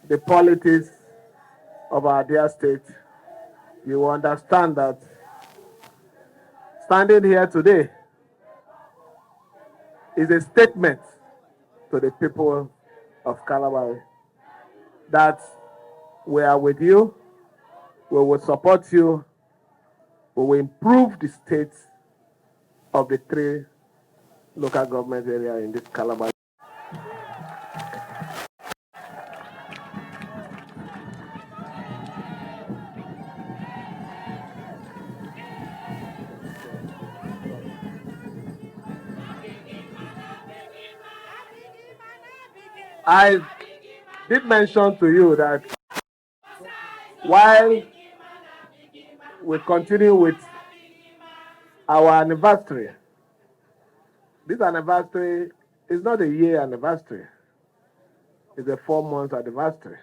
the politics of our dear state, you will understand that standing here today is a statement to the people of Kalabari that we are with you, we will support you, we will improve the state of the 3 local government areas in this Kalabari. I did mention to you that while we continue with our anniversary, this anniversary is not a year anniversary, it's a 4-month anniversary.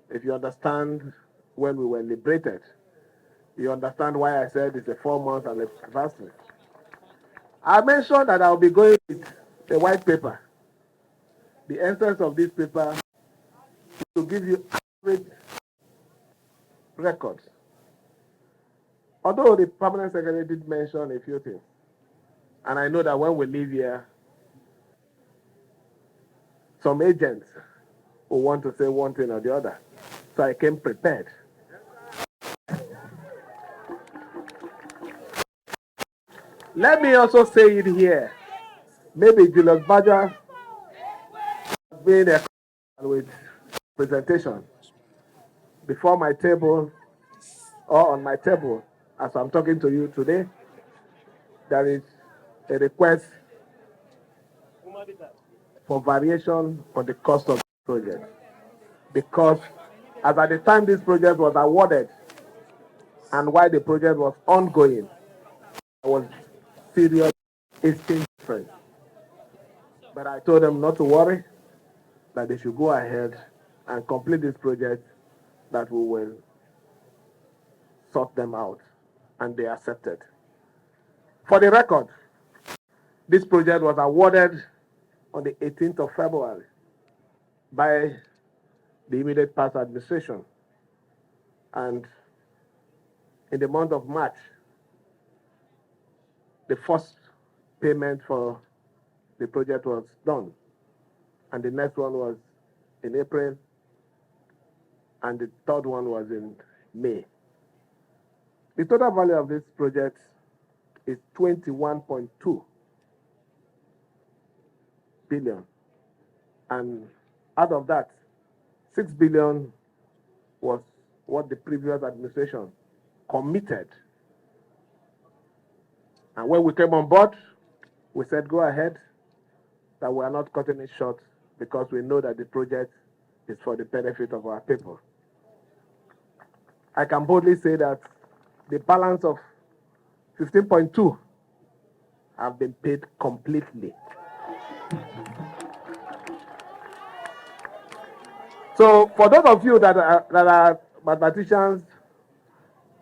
If you understand when we were liberated, you understand why I said it's a 4-month anniversary. I mentioned that I'll be going with a white paper. The essence of this paper is to give you accurate records. Although the permanent secretary did mention a few things, and I know that when we leave here, some agents will want to say one thing or the other. So I came prepared. Let me also say it here. Maybe Julius Baja being a with presentation before my table or on my table as I'm talking to you today, there is a request for variation on the cost of the project. Because as at the time this project was awarded and while the project was ongoing, there was serious exchange difference. But I told them not to worry, that they should go ahead and complete this project, that we will sort them out. And they accepted. For the record, this project was awarded on the 18th of February by the immediate past administration. And in the month of March, the first payment for the project was done. And the next one was in April, and the third one was in May. The total value of this project is 21.2 billion. And out of that, 6 billion was what the previous administration committed. And when we came on board, we said, go ahead, that we are not cutting it short because we know that the project is for the benefit of our people. I can boldly say that the balance of 15.2 have been paid completely. So for those of you that are mathematicians,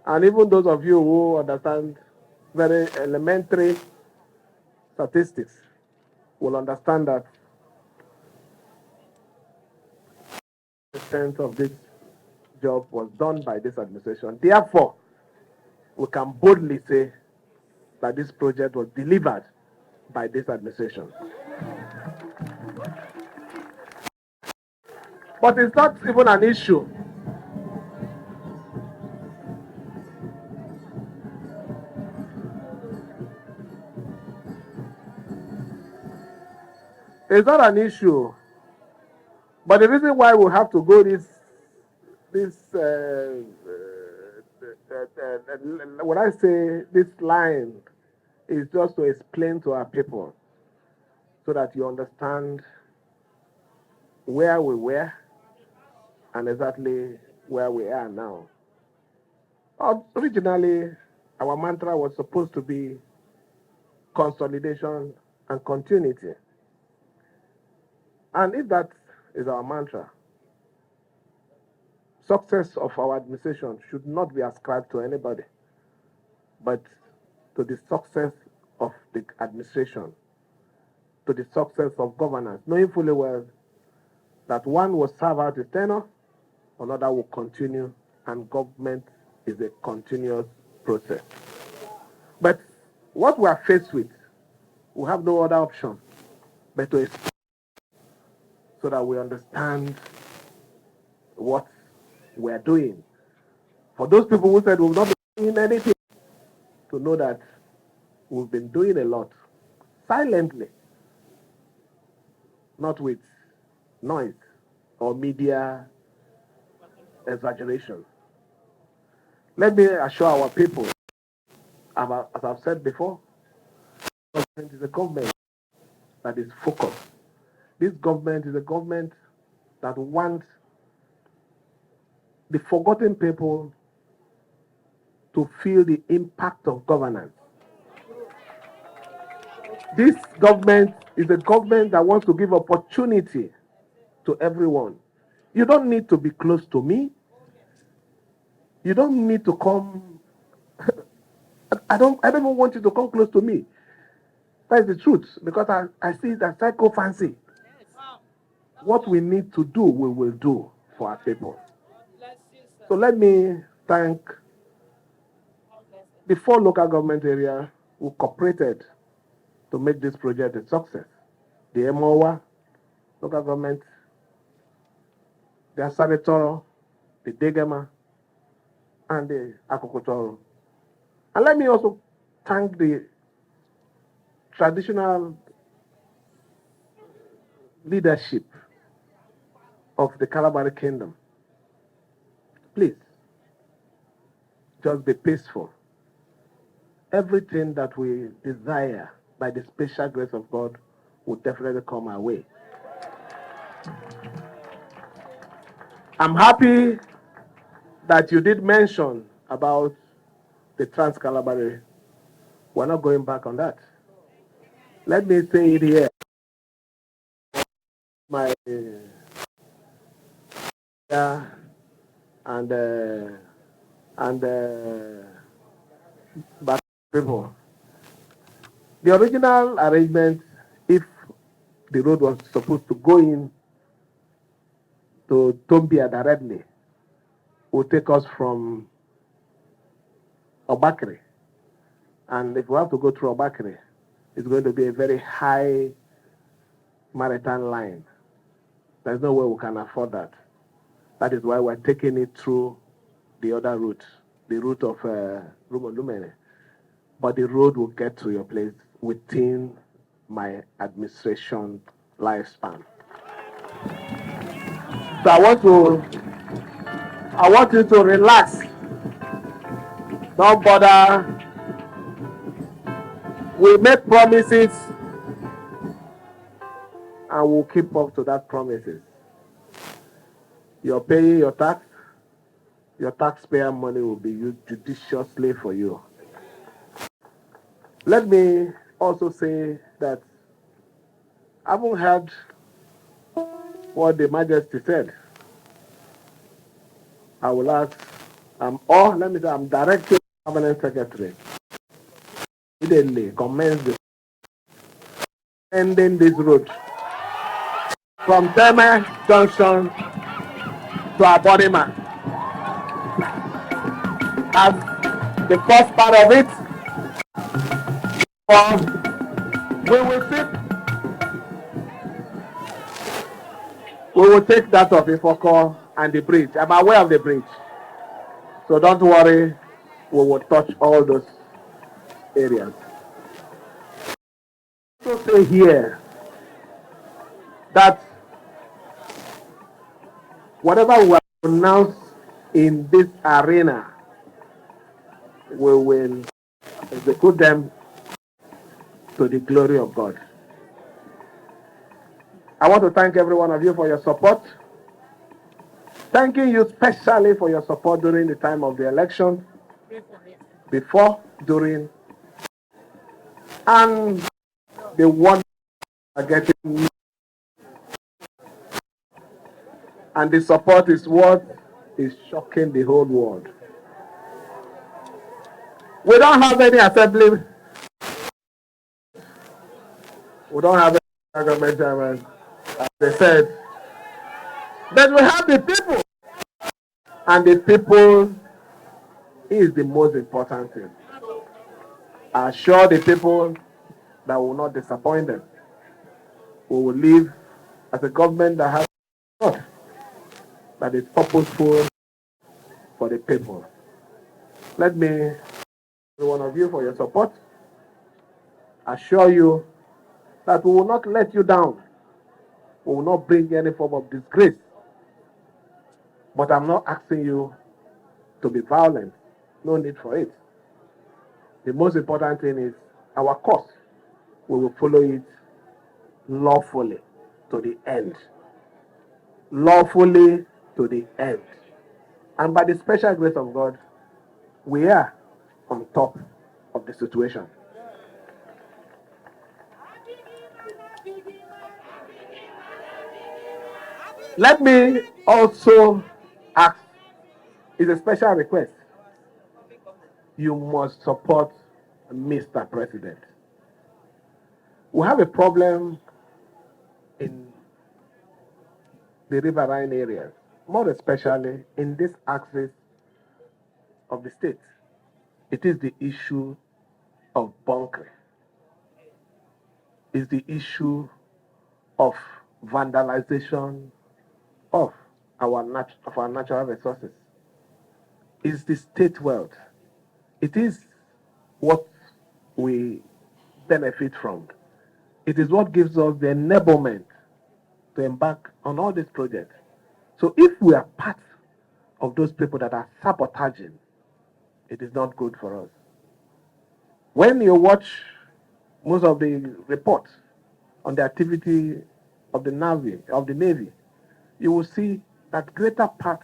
and even those of you who understand very elementary statistics, will understand that the extent of this job was done by this administration. Therefore, we can boldly say that this project was delivered by this administration. But it's not even an issue. It's not an issue. But the reason why we have to go when I say this line, is just to explain to our people so that you understand where we were and exactly where we are now. Originally, our mantra was supposed to be consolidation and continuity. And if that is our mantra, success of our administration should not be ascribed to anybody, but to the success of the administration, to the success of governance, knowing fully well that one will serve out his tenure, another will continue, and government is a continuous process. But what we are faced with, we have no other option but to explain so that we understand what we are doing. For those people who said we've not been doing anything, to know that we've been doing a lot, silently, not with noise or media exaggeration. Let me assure our people, as I've said before, government is a government that is focused. This government is a government that wants the forgotten people to feel the impact of governance. This government is a government that wants to give opportunity to everyone. You don't need to be close to me. You don't need to come. I don't even want you to come close to me. That is the truth, because I see it as psycho-fancy. What we need to do, we will do for our people. So let me thank the 4 local government areas who cooperated to make this project a success. The Emohua local government, the Asabetoro, the Degema, and the Akokotoro. And let me also thank the traditional leadership of the Kalabari Kingdom. Please, just be peaceful. Everything that we desire by the special grace of God will definitely come our way. I'm happy that you did mention about the Trans-Kalabari. We're not going back on that. Let me say it here. My but people. The original arrangement, if the road was supposed to go in to Tombia directly, would take us from Obakri. And if we have to go through Obakri, it's going to be a very high maritime line. There's no way we can afford that. That is why we're taking it through the other route, the route of Rumolumene. But the road will get to your place within my administration lifespan. So I want you to relax. Don't bother. We make promises and we'll keep up to that promises. You're paying your tax. Your taxpayer money will be used judiciously for you. Let me also say that I haven't heard what the Majesty said. I will ask, I'm directing the Permanent Secretary immediately commence ending this road from Tema Junction to Abodima. As the first part of it, we will take that of Ifoko and the bridge. I'm aware of the bridge. So don't worry, we will touch all those areas. So say here that whatever we announce in this arena, we will execute them to the glory of God. I want to thank every one of you for your support. Thanking you especially for your support during the time of the election, before, during, and the one are getting. And the support is what is shocking the whole world. We don't have any assembly. We don't have any government chairman. As they said, But we have the people. And the people is the most important thing. I assure the people that will not disappoint them. We will live as a government that has thought, that is purposeful for the people. Let me thank one of you for your support. Assure you that we will not let you down. We will not bring any form of disgrace. But I'm not asking you to be violent. No need for it. The most important thing is our course. We will follow it lawfully to the end. Lawfully to the end. And by the special grace of God, we are on top of the situation. Let me also ask, it's a special request. You must support Mr. President. We have a problem in the riverine areas, more especially in this axis of the state. It is the issue of bunkering. It's the issue of vandalization of our natural resources. It's the state wealth. It is what we benefit from. It is what gives us the enablement to embark on all these projects. So if we are part of those people that are sabotaging, it is not good for us. When you watch most of the reports on the activity of the Navy, you will see that greater part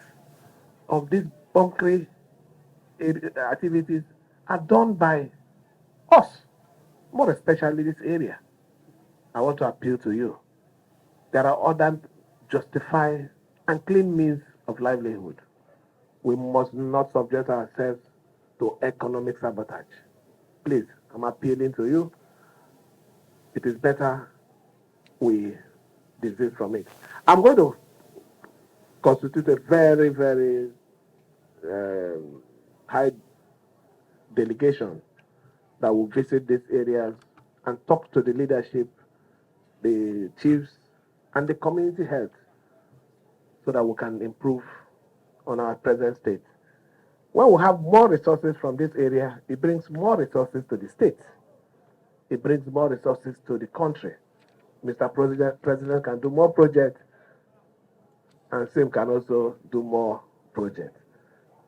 of these bunkering activities are done by us, more especially this area. I want to appeal to you. There are other justified and clean means of livelihood. We must not subject ourselves to economic sabotage. Please, I'm appealing to you. It is better we desist from it. I'm going to constitute a very, very high delegation that will visit these areas and talk to the leadership, the chiefs, and the community health so that we can improve on our present state. When we have more resources from this area, it brings more resources to the state. It brings more resources to the country. Mr. President can do more projects, and SIM can also do more projects.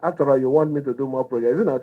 After all, you want me to do more projects, is it not?